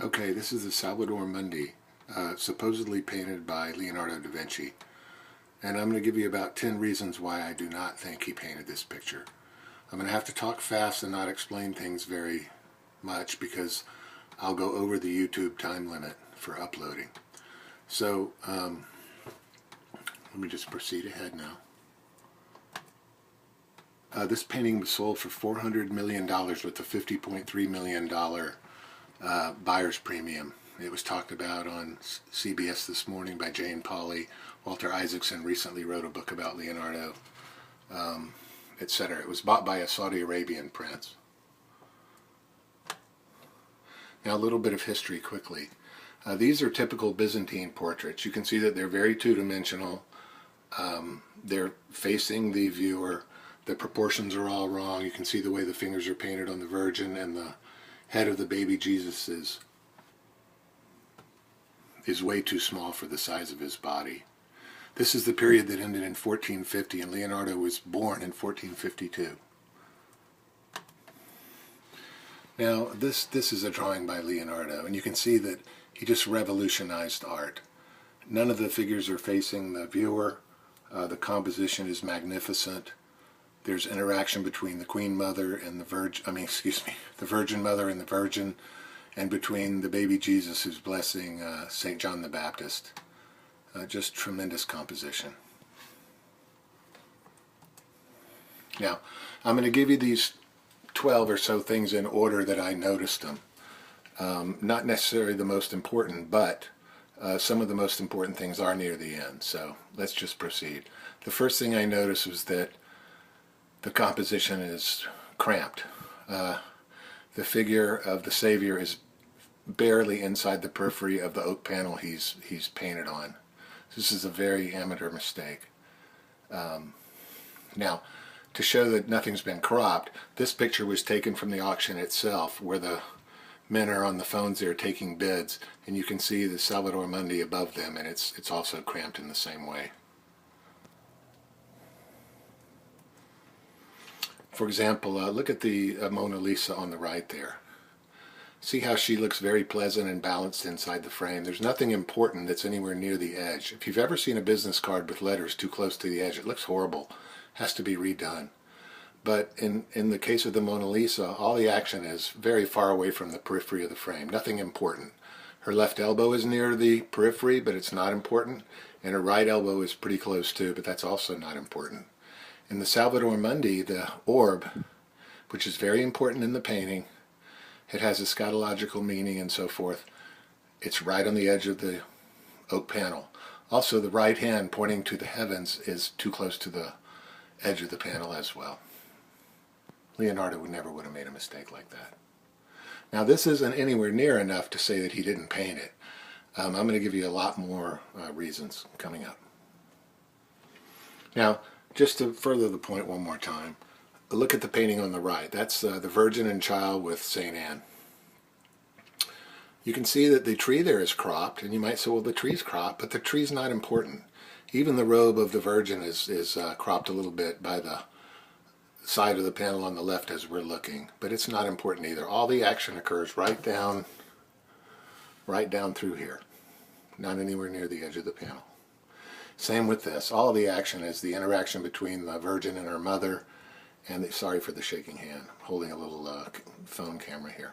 Okay, this is the Salvator Mundi, supposedly painted by Leonardo Da Vinci. And I'm going to give you about 10 reasons why I do not think he painted this picture. I'm going to have to talk fast and not explain things very much because I'll go over the YouTube time limit for uploading. So, let me just proceed ahead now. This painting was sold for $400 million with a $50.3 million buyer's premium. It was talked about on CBS This Morning by Jane Pauley. Walter Isaacson recently wrote a book about Leonardo, etc. It was bought by a Saudi Arabian prince. Now a little bit of history quickly. These are typical Byzantine portraits. You can see that they're very two-dimensional. They're facing the viewer. The proportions are all wrong. You can see the way the fingers are painted on the Virgin, and the head of the baby Jesus is way too small for the size of his body. This is the period that ended in 1450, and Leonardo was born in 1452. Now, this is a drawing by Leonardo, and you can see that he just revolutionized art. None of the figures are facing the viewer. The composition is magnificent. There's interaction between the Queen Mother and the the Virgin Mother and the Virgin, and between the baby Jesus who's blessing St. John the Baptist. Just tremendous composition. Now, I'm going to give you these 12 or so things in order that I noticed them. Not necessarily the most important, but some of the most important things are near the end. So let's just proceed. The first thing I noticed was that the composition is cramped. The figure of the Savior is barely inside the periphery of the oak panel he's painted on. This is a very amateur mistake. Now, to show that nothing's been cropped, this picture was taken from the auction itself, where the men are on the phones there taking bids, and you can see the Salvator Mundi above them, and it's also cramped in the same way. For example, look at the Mona Lisa on the right there. See how she looks very pleasant and balanced inside the frame. There's nothing important that's anywhere near the edge. If you've ever seen a business card with letters too close to the edge, it looks horrible. Has to be redone. But in the case of the Mona Lisa, all the action is very far away from the periphery of the frame. Nothing important. Her left elbow is near the periphery, but it's not important. And her right elbow is pretty close too, but that's also not important. In the Salvator Mundi, the orb, which is very important in the painting, it has eschatological meaning and so forth. It's right on the edge of the oak panel. Also, the right hand pointing to the heavens is too close to the edge of the panel as well. Leonardo never would have made a mistake like that. Now, this isn't anywhere near enough to say that he didn't paint it. I'm going to give you a lot more reasons coming up. Now, just to further the point one more time, look at the painting on the right. That's the Virgin and Child with St. Anne. You can see that the tree there is cropped, and you might say, well, the tree's cropped, but the tree's not important. Even the robe of the Virgin is cropped a little bit by the side of the panel on the left as we're looking, but it's not important either. All the action occurs right down through here, not anywhere near the edge of the panel. Same with this. All of the action is the interaction between the Virgin and her mother, and sorry for the shaking hand, holding a little phone camera here,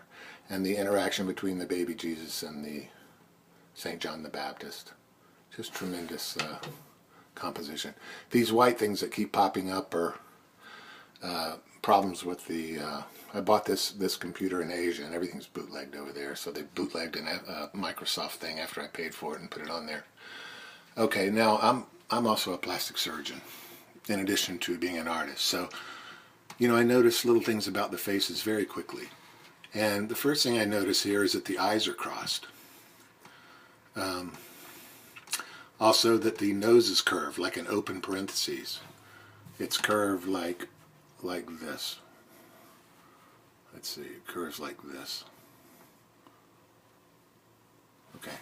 and the interaction between the baby Jesus and the St. John the Baptist. Just tremendous composition. These white things that keep popping up are problems with the... I bought this computer in Asia, and everything's bootlegged over there, so they bootlegged a Microsoft thing after I paid for it and put it on there. Okay, now I'm also a plastic surgeon, in addition to being an artist. So, you know, I notice little things about the faces very quickly. And the first thing I notice here is that the eyes are crossed. Also that the nose is curved, like an open parentheses. It's curved like this. Let's see, it curves like this. Okay.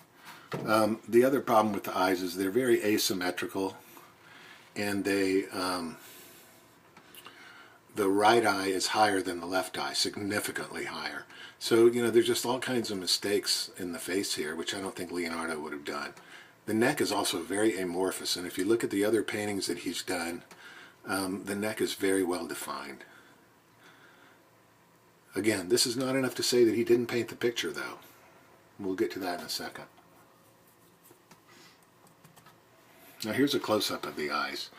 The other problem with the eyes is they're very asymmetrical, and the right eye is higher than the left eye, significantly higher. So, you know, there's just all kinds of mistakes in the face here, which I don't think Leonardo would have done. The neck is also very amorphous, and if you look at the other paintings that he's done, the neck is very well defined. Again, this is not enough to say that he didn't paint the picture, though. We'll get to that in a second. Now here's a close-up of the eyes.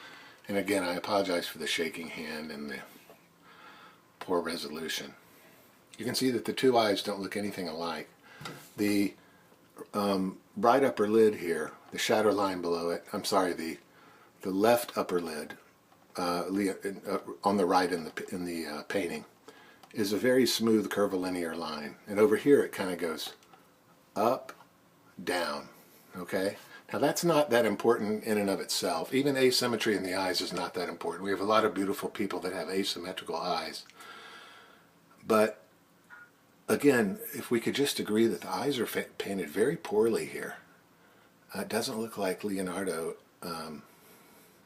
And again, I apologize for the shaking hand and the poor resolution. You can see that the two eyes don't look anything alike. The right upper lid here, the shadow line below it, the left upper lid on the right in the painting is a very smooth curvilinear line. And over here it kind of goes up, down, okay? Now that's not that important in and of itself. Even asymmetry in the eyes is not that important. We have a lot of beautiful people that have asymmetrical eyes. But again, if we could just agree that the eyes are painted very poorly here. It doesn't look like Leonardo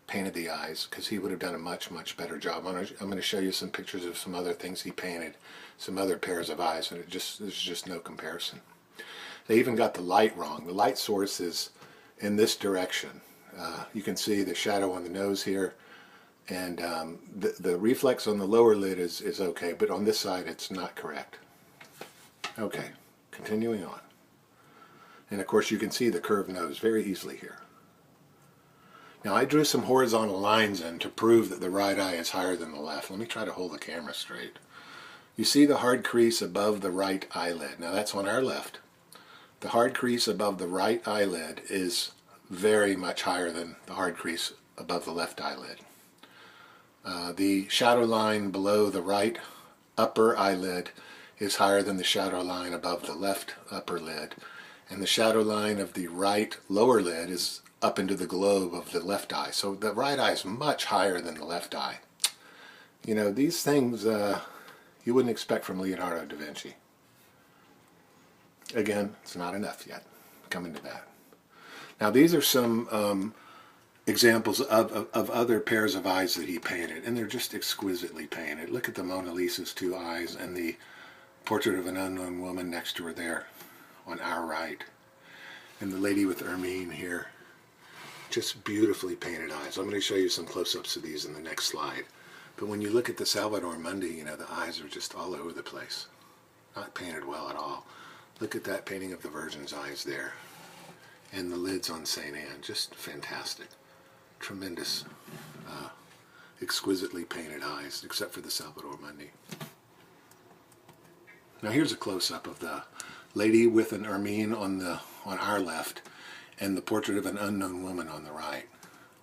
painted the eyes, because he would have done a much, much better job. I'm going to show you some pictures of some other things he painted, some other pairs of eyes, and there's just no comparison. They even got the light wrong. The light source is in this direction. You can see the shadow on the nose here, and the reflex on the lower lid is okay, but on this side it's not correct. Okay, continuing on. And of course you can see the curved nose very easily here. Now I drew some horizontal lines in to prove that the right eye is higher than the left. Let me try to hold the camera straight. You see the hard crease above the right eyelid. Now that's on our left. The hard crease above the right eyelid is very much higher than the hard crease above the left eyelid. The shadow line below the right upper eyelid is higher than the shadow line above the left upper lid. And the shadow line of the right lower lid is up into the globe of the left eye. So the right eye is much higher than the left eye. You know, these things you wouldn't expect from Leonardo da Vinci. Again, it's not enough yet. Coming to that. Now these are some examples of other pairs of eyes that he painted, and they're just exquisitely painted. Look at the Mona Lisa's two eyes and the portrait of an unknown woman next to her there on our right. And the lady with ermine here. Just beautifully painted eyes. I'm going to show you some close-ups of these in the next slide. But when you look at the Salvator Mundi, you know, the eyes are just all over the place. Not painted well at all. Look at that painting of the Virgin's eyes there. And the lids on St. Anne. Just fantastic. Tremendous, exquisitely painted eyes, except for the Salvator Mundi. Now here's a close-up of the lady with an ermine on our left, and the portrait of an unknown woman on the right.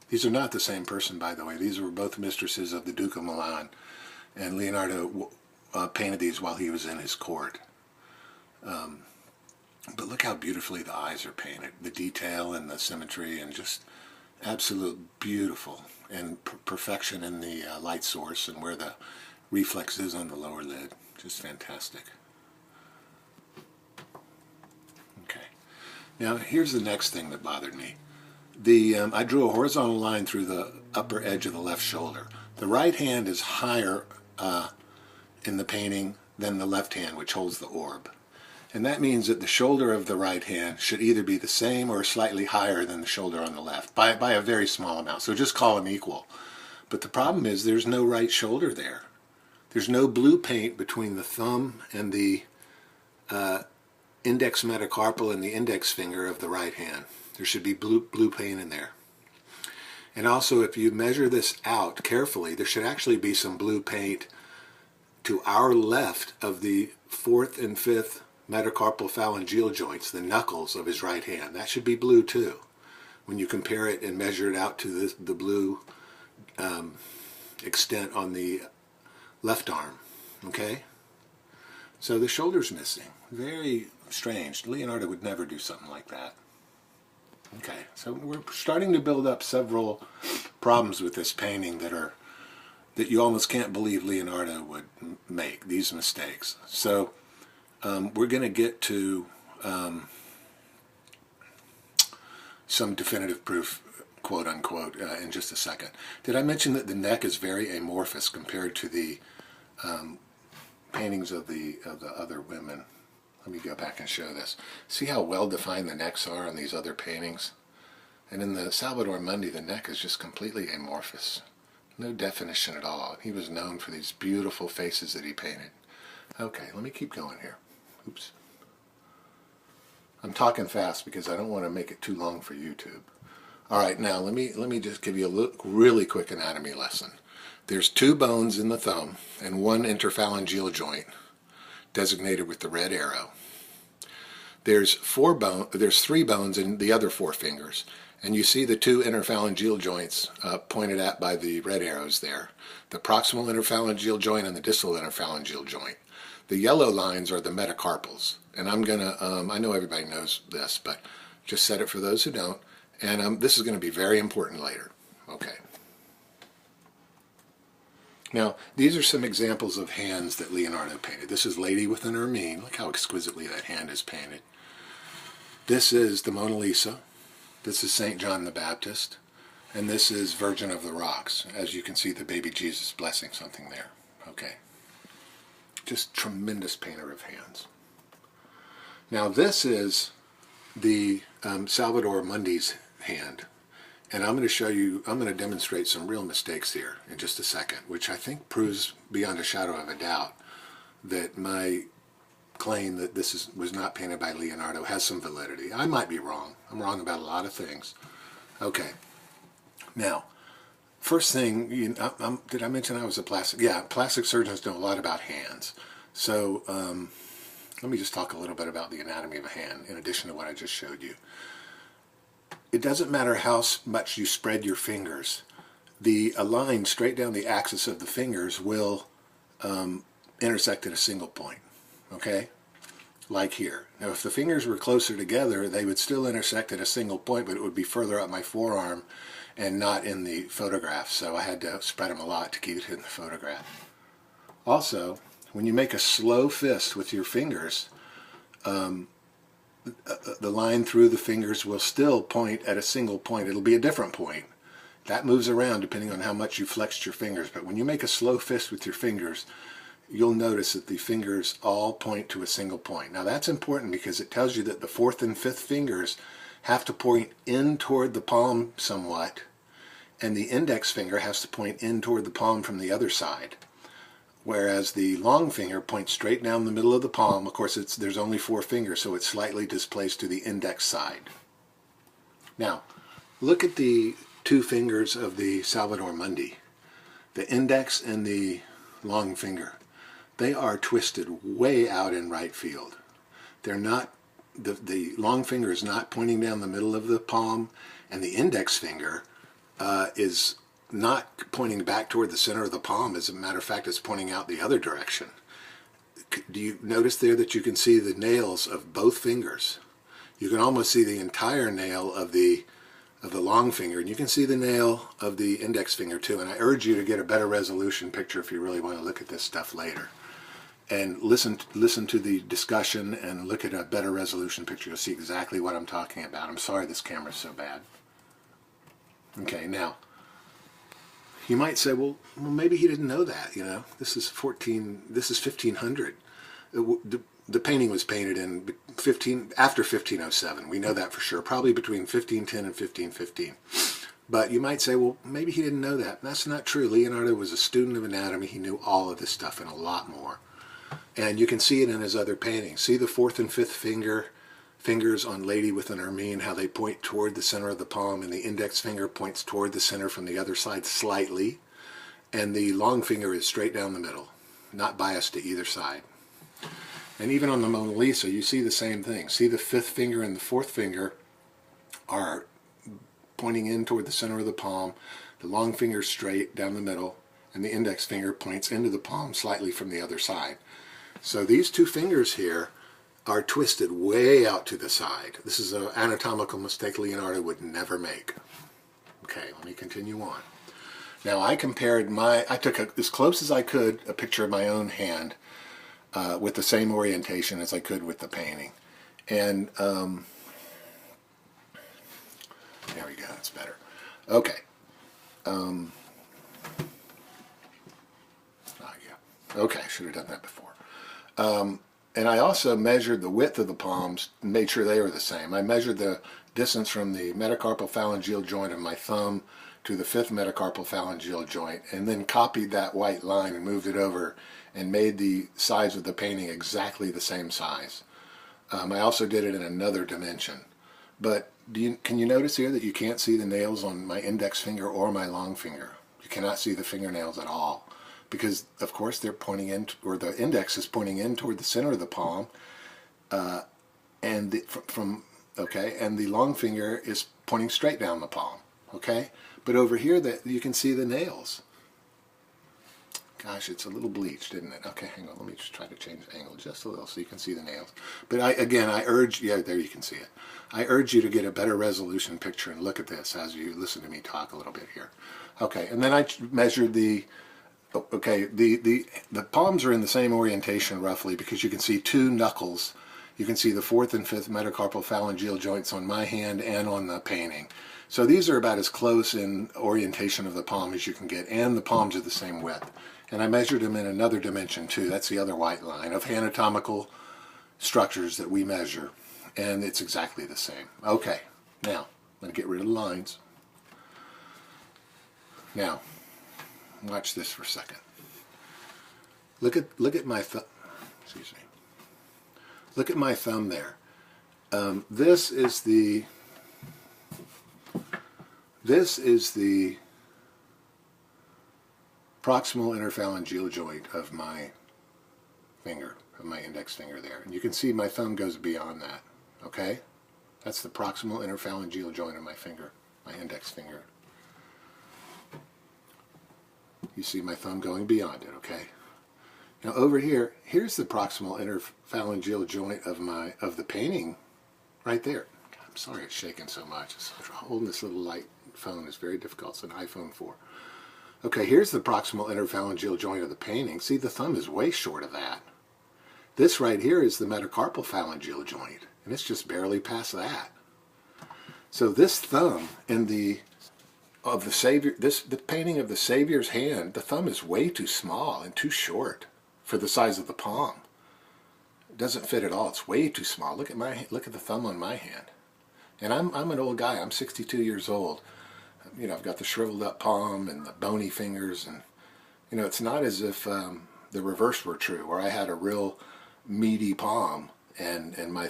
These are not the same person, by the way. These were both mistresses of the Duke of Milan, and Leonardo painted these while he was in his court. But look how beautifully the eyes are painted. The detail and the symmetry, and just absolute beautiful, and perfection in the light source and where the reflex is on the lower lid. Just fantastic. Okay. Now here's the next thing that bothered me. I drew a horizontal line through the upper edge of the left shoulder. The right hand is higher in the painting than the left hand, which holds the orb. And that means that the shoulder of the right hand should either be the same or slightly higher than the shoulder on the left, by a very small amount. So just call them equal. But the problem is there's no right shoulder there. There's no blue paint between the thumb and the index metacarpal and the index finger of the right hand. There should be blue paint in there. And also, if you measure this out carefully, there should actually be some blue paint to our left of the 4th and 5th metacarpal phalangeal joints, the knuckles of his right hand. That should be blue too, when you compare it and measure it out to the blue extent on the left arm. Okay? So the shoulder's missing. Very strange. Leonardo would never do something like that. Okay, so we're starting to build up several problems with this painting that you almost can't believe Leonardo would make, these mistakes. So we're going to get to some definitive proof quote unquote, in just a second. Did I mention that the neck is very amorphous compared to the paintings of the other women? Let me go back and show this. See how well defined the necks are on these other paintings? And in the Salvator Mundi, the neck is just completely amorphous. No definition at all. He was known for these beautiful faces that he painted. Okay, let me keep going here. Oops. I'm talking fast because I don't want to make it too long for YouTube. All right, now let me just give you a really quick anatomy lesson. There's 2 bones in the thumb and 1 interphalangeal joint designated with the red arrow. There's 3 bones in the other 4 fingers, and you see the 2 interphalangeal joints pointed at by the red arrows there. The proximal interphalangeal joint and the distal interphalangeal joint. The yellow lines are the metacarpals, and I'm gonna, I know everybody knows this, but just said it for those who don't, and this is going to be very important later. Okay. Now, these are some examples of hands that Leonardo painted. This is Lady with an Ermine. Look how exquisitely that hand is painted. This is the Mona Lisa. This is St. John the Baptist. And this is Virgin of the Rocks. As you can see, the baby Jesus blessing something there. Okay. Just tremendous painter of hands. Now, this is the Salvator Mundi's hand. And I'm going to show you, I'm going to demonstrate some real mistakes here in just a second, which I think proves beyond a shadow of a doubt that my claim that this was not painted by Leonardo has some validity. I might be wrong. I'm wrong about a lot of things. Okay. Now, first thing, did I mention I was a plastic? Yeah, plastic surgeons know a lot about hands. So let me just talk a little bit about the anatomy of a hand in addition to what I just showed you. It doesn't matter how much you spread your fingers. A line straight down the axis of the fingers will intersect at a single point. Okay? Like here. Now, if the fingers were closer together, they would still intersect at a single point, but it would be further up my forearm and not in the photograph. So I had to spread them a lot to keep it in the photograph. Also, when you make a slow fist with your fingers, the line through the fingers will still point at a single point. It'll be a different point. That moves around depending on how much you flexed your fingers. But when you make a slow fist with your fingers, you'll notice that the fingers all point to a single point. Now that's important because it tells you that the 4th and 5th fingers have to point in toward the palm somewhat, and the index finger has to point in toward the palm from the other side. Whereas the long finger points straight down the middle of the palm. Of course, there's only 4 fingers, so it's slightly displaced to the index side. Now, look at the 2 fingers of the Salvator Mundi, the index and the long finger. They are twisted way out in right field. They're not, the long finger is not pointing down the middle of the palm, and the index finger is not pointing back toward the center of the palm. As a matter of fact, it's pointing out the other direction. Do you notice there that you can see the nails of both fingers? You can almost see the entire nail of the long finger, and you can see the nail of the index finger too. And I urge you to get a better resolution picture if you really want to look at this stuff later. And listen to the discussion and look at a better resolution picture. You'll see exactly what I'm talking about. I'm sorry this camera's so bad. Okay, now, you might say, well, maybe he didn't know that, you know. This is 1500. The painting was painted in after 1507. We know that for sure, probably between 1510 and 1515. But you might say, well, maybe he didn't know that. That's not true. Leonardo was a student of anatomy. He knew all of this stuff and a lot more. And you can see it in his other paintings. See the 4th and 5th fingers on Lady with an Ermine, how they point toward the center of the palm, and the index finger points toward the center from the other side slightly, and the long finger is straight down the middle, not biased to either side. And even on the Mona Lisa, you see the same thing. See the 5th finger and the 4th finger are pointing in toward the center of the palm, the long finger straight down the middle, and the index finger points into the palm slightly from the other side. So these 2 fingers here are twisted way out to the side. This is an anatomical mistake Leonardo would never make. Okay, let me continue on. Now I compared I took as close as I could a picture of my own hand with the same orientation as I could with the painting. And there we go, that's better. Okay. Yeah. Okay, should have done that before. And I also measured the width of the palms and made sure they were the same. I measured the distance from the metacarpal phalangeal joint of my thumb to the fifth metacarpal phalangeal joint, and then copied that white line and moved it over and made the size of the painting exactly the same size. I also did it in another dimension. But can you notice here that you can't see the nails on my index finger or my long finger? You cannot see the fingernails at all, because of course they're pointing in, or the index is pointing in toward the center of the palm, and and the long finger is pointing straight down the palm. Okay, but over here that you can see the nails. Gosh, it's a little bleached, isn't it? Okay, hang on. Let me just try to change the angle just a little so you can see the nails. But I urge, yeah, there you can see it. I urge you to get a better resolution picture and look at this as you listen to me talk a little bit here. Okay, and then I measured the palms are in the same orientation roughly, because you can see two knuckles. You can see the fourth and fifth metacarpal phalangeal joints on my hand and on the painting. So these are about as close in orientation of the palm as you can get, and the palms are the same width. And I measured them in another dimension too. That's the other white line of anatomical structures that we measure, and it's exactly the same. Okay, now I'm going to get rid of the lines. Now, watch this for a second. Look at my thumb. Excuse me. Look at my thumb there. This is the proximal interphalangeal joint of my finger, of my index finger there. And you can see my thumb goes beyond that, okay? That's the proximal interphalangeal joint of my finger, my index finger. You see my thumb going beyond it, okay? Now over here, here's the proximal interphalangeal joint of the painting right there. I'm sorry it's shaking so much. Holding this little light phone is very difficult. It's an iPhone 4. Okay, here's the proximal interphalangeal joint of the painting. See, the thumb is way short of that. This right here is the metacarpal phalangeal joint, and it's just barely past that. So this thumb in the painting of the Savior's hand, the thumb is way too small and too short for the size of the palm. It doesn't fit at all. It's way too small. Look at the thumb on my hand. And I'm an old guy. I'm 62 years old. You know, I've got the shriveled up palm and the bony fingers, and you know, it's not as if the reverse were true, where I had a real meaty palm and my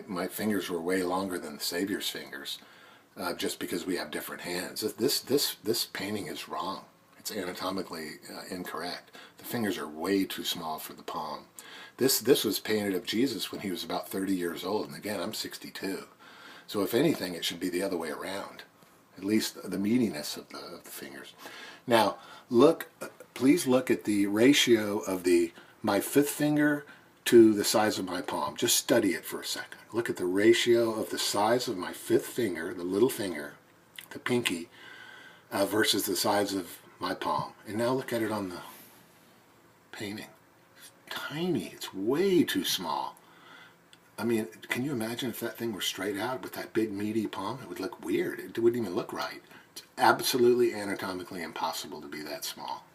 my fingers were way longer than the Savior's fingers, just because we have different hands. This painting is wrong. It's anatomically incorrect. The fingers are way too small for the palm. This was painted of Jesus when he was about 30 years old, and again, I'm 62. So if anything, it should be the other way around. At least the meatiness of the fingers. Now, please look at the ratio of my fifth finger to the size of my palm. Just study it for a second. Look at the ratio of the size of my fifth finger, the little finger, the pinky, versus the size of my palm. And now look at it on the painting. It's tiny. It's way too small. I mean, can you imagine if that thing were straight out with that big meaty palm? It would look weird. It wouldn't even look right. It's absolutely anatomically impossible to be that small.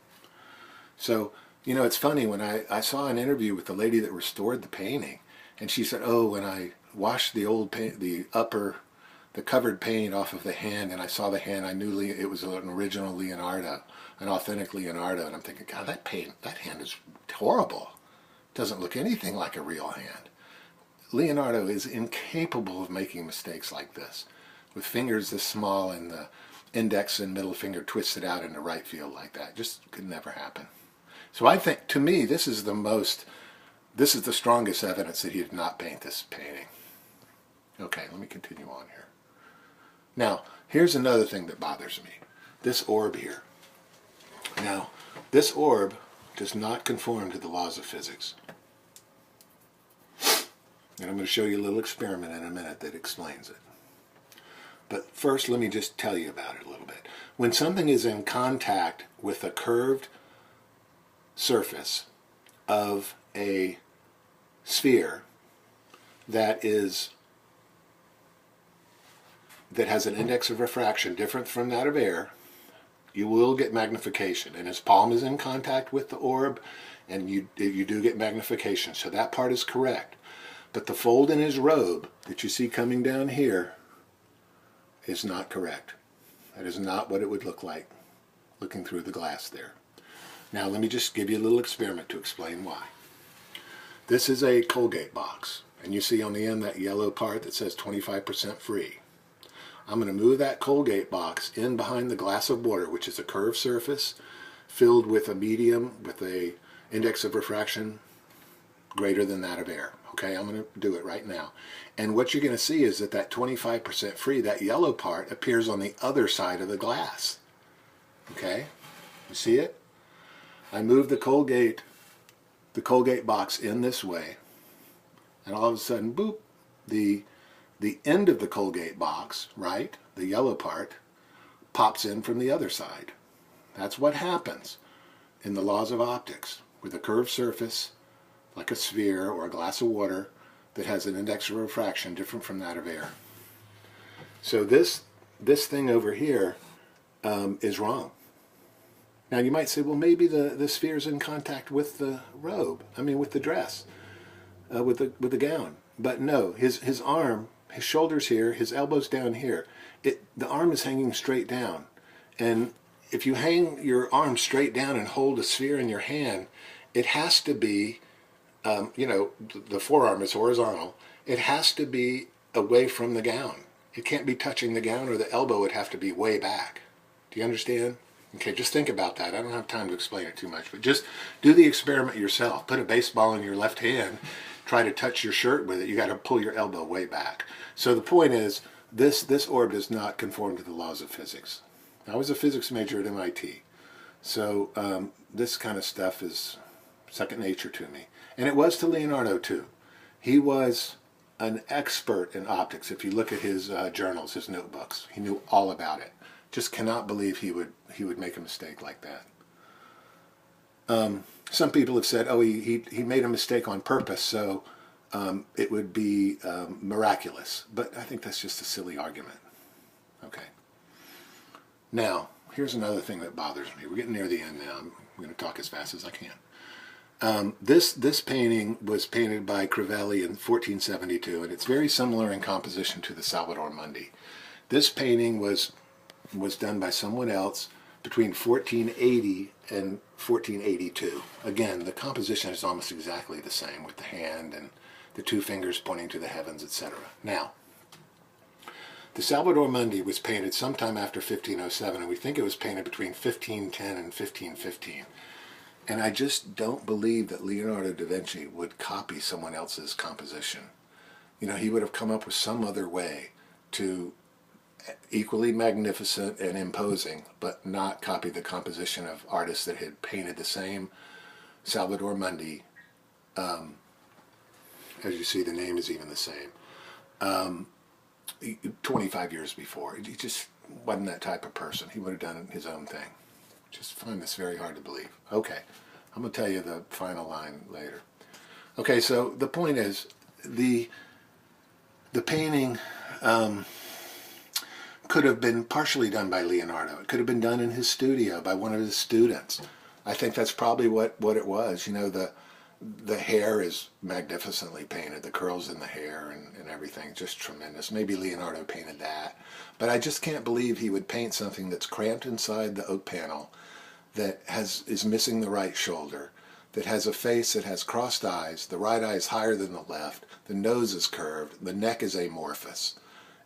So, you know, it's funny, when I saw an interview with the lady that restored the painting, and she said, oh, when I washed the old paint, the covered paint off of the hand, and I saw the hand, I knew it was an original Leonardo, an authentic Leonardo. And I'm thinking, God, that hand is horrible. It doesn't look anything like a real hand. Leonardo is incapable of making mistakes like this, with fingers this small and the index and middle finger twisted out into right field like that. Just could never happen. So I think, to me, this is the strongest evidence that he did not paint this painting. Okay, let me continue on here. Now, here's another thing that bothers me. This orb here. Now, this orb does not conform to the laws of physics. And I'm going to show you a little experiment in a minute that explains it. But first, let me just tell you about it a little bit. When something is in contact with a curved surface of a sphere that is that has an index of refraction different from that of air, you will get magnification. And his palm is in contact with the orb, and you do get magnification. So that part is correct. But the fold in his robe that you see coming down here is not correct. That is not what it would look like looking through the glass there. Now let me just give you a little experiment to explain why. This is a Colgate box, and you see on the end that yellow part that says 25% free. I'm going to move that Colgate box in behind the glass of water, which is a curved surface filled with a medium with a index of refraction greater than that of air. Okay, I'm going to do it right now. And what you're going to see is that that 25% free, that yellow part, appears on the other side of the glass. Okay, you see it? I move the Colgate box in this way, and all of a sudden, boop, the end of the Colgate box, right, the yellow part, pops in from the other side. That's what happens in the laws of optics with a curved surface like a sphere or a glass of water that has an index of refraction different from that of air. So this thing over here is wrong. Now you might say, well, maybe the sphere is in contact with the robe, with the dress, with the gown. But no, his arm, his shoulders here, his elbows down here. The arm is hanging straight down. And if you hang your arm straight down and hold a sphere in your hand, it has to be, the forearm is horizontal. It has to be away from the gown. It can't be touching the gown, or the elbow would have to be way back. Do you understand? Okay, just think about that. I don't have time to explain it too much, but just do the experiment yourself. Put a baseball in your left hand, try to touch your shirt with it. You got to pull your elbow way back. So the point is, this orb does not conform to the laws of physics. I was a physics major at MIT, so this kind of stuff is second nature to me. And it was to Leonardo too. He was an expert in optics. If you look at his journals, his notebooks, he knew all about it. Just cannot believe he would make a mistake like that. Some people have said, oh, he made a mistake on purpose, so it would be miraculous. But I think that's just a silly argument. Okay. Now, here's another thing that bothers me. We're getting near the end now. I'm going to talk as fast as I can. This painting was painted by Crivelli in 1472, and it's very similar in composition to the Salvator Mundi. This painting was done by someone else between 1480 and 1482. Again, the composition is almost exactly the same, with the hand and the two fingers pointing to the heavens, etc. Now, the Salvator Mundi was painted sometime after 1507, and we think it was painted between 1510 and 1515. And I just don't believe that Leonardo da Vinci would copy someone else's composition. He would have come up with some other way to equally magnificent and imposing, but not copy the composition of artists that had painted the same Salvator Mundi. As you see, the name is even the same. 25 years before. He just wasn't that type of person. He would have done his own thing. Just find this very hard to believe. Okay, I'm going to tell you the final line later. Okay, so the point is, the painting could have been partially done by Leonardo. It could have been done in his studio by one of his students. I think that's probably what it was. The hair is magnificently painted, the curls in the hair and everything, just tremendous. Maybe Leonardo painted that. But I just can't believe he would paint something that's cramped inside the oak panel, that is missing the right shoulder, that has a face that has crossed eyes, the right eye is higher than the left, the nose is curved, the neck is amorphous.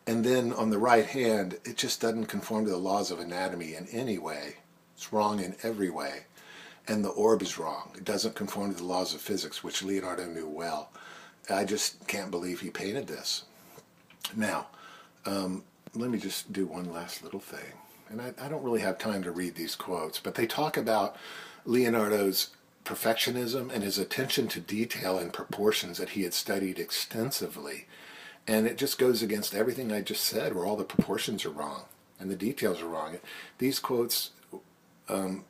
And then on the right hand, it just doesn't conform to the laws of anatomy in any way. It's wrong in every way. And the orb is wrong. It doesn't conform to the laws of physics, which Leonardo knew well. I just can't believe he painted this. Now, let me just do one last little thing. And I don't really have time to read these quotes, but they talk about Leonardo's perfectionism and his attention to detail and proportions that he had studied extensively. And it just goes against everything I just said, where all the proportions are wrong and the details are wrong. These quotes, again,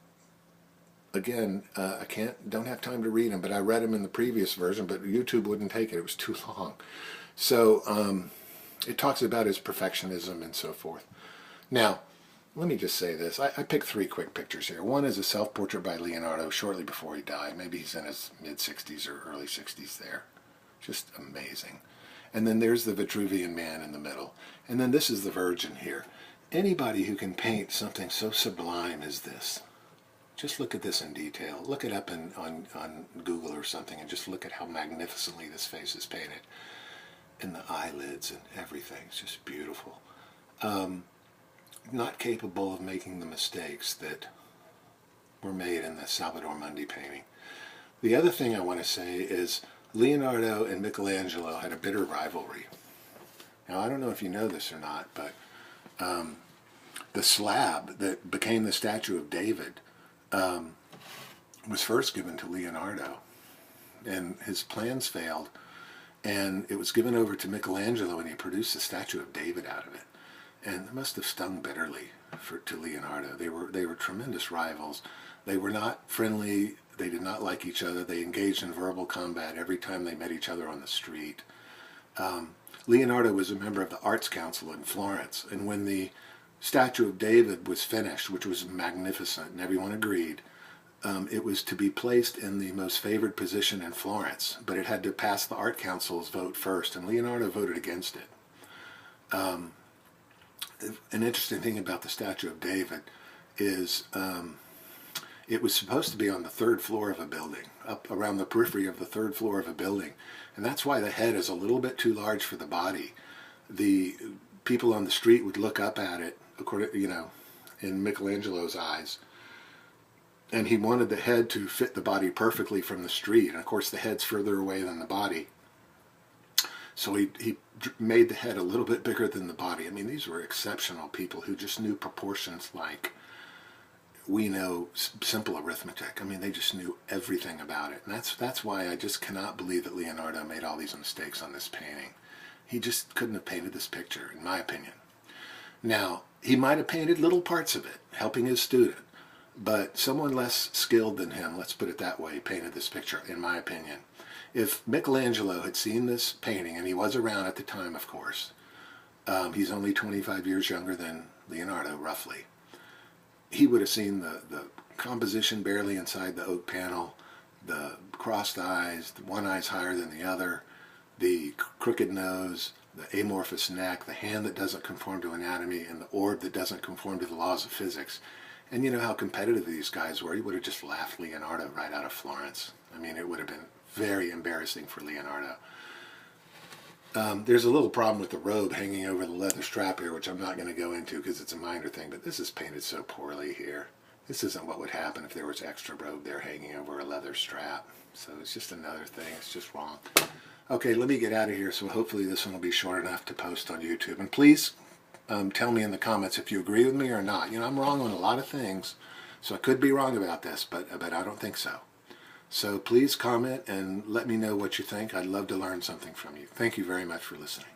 I don't have time to read them, but I read them in the previous version, but YouTube wouldn't take it. It was too long. So It talks about his perfectionism and so forth. Now, let me just say this. I picked 3 quick pictures here. One is a self-portrait by Leonardo shortly before he died. Maybe he's in his mid-60s or early 60s there. Just amazing. And then there's the Vitruvian Man in the middle. And then this is the Virgin here. Anybody who can paint something so sublime as this, just look at this in detail. Look it up on Google or something and just look at how magnificently this face is painted. And the eyelids and everything. It's just beautiful. Not capable of making the mistakes that were made in the Salvator Mundi painting. The other thing I want to say is Leonardo and Michelangelo had a bitter rivalry. Now, I don't know if you know this or not, but the slab that became the statue of David was first given to Leonardo, and his plans failed, and it was given over to Michelangelo, and he produced the statue of David out of it. And it must have stung bitterly to Leonardo. They were tremendous rivals. They were not friendly. They did not like each other. They engaged in verbal combat every time they met each other on the street. Leonardo was a member of the Arts Council in Florence, and when the statue of David was finished, which was magnificent, and everyone agreed, it was to be placed in the most favored position in Florence, but it had to pass the Art Council's vote first, and Leonardo voted against it. An interesting thing about the statue of David is it was supposed to be on the 3rd floor of a building, up around the periphery of the 3rd floor of a building, and that's why the head is a little bit too large for the body. The people on the street would look up at it, according, in Michelangelo's eyes, and he wanted the head to fit the body perfectly from the street, and of course the head's further away than the body. So he made the head a little bit bigger than the body. I mean, these were exceptional people who just knew proportions like we know simple arithmetic. I mean, they just knew everything about it. And that's why I just cannot believe that Leonardo made all these mistakes on this painting. He just couldn't have painted this picture, in my opinion. Now, he might have painted little parts of it, helping his student, but someone less skilled than him, let's put it that way, painted this picture, in my opinion. If Michelangelo had seen this painting, and he was around at the time, of course, he's only 25 years younger than Leonardo, roughly, he would have seen the composition barely inside the oak panel, the crossed eyes, the one eye's higher than the other, the crooked nose, the amorphous neck, the hand that doesn't conform to anatomy, and the orb that doesn't conform to the laws of physics. And you know how competitive these guys were. He would have just laughed Leonardo right out of Florence. I mean, it would have been very embarrassing for Leonardo. There's a little problem with the robe hanging over the leather strap here, which I'm not going to go into because it's a minor thing, but this is painted so poorly here. This isn't what would happen if there was extra robe there hanging over a leather strap. So it's just another thing. It's just wrong. Okay, let me get out of here, so hopefully this one will be short enough to post on YouTube. And please tell me in the comments if you agree with me or not. You know, I'm wrong on a lot of things, so I could be wrong about this, but I don't think so. So please comment and let me know what you think. I'd love to learn something from you. Thank you very much for listening.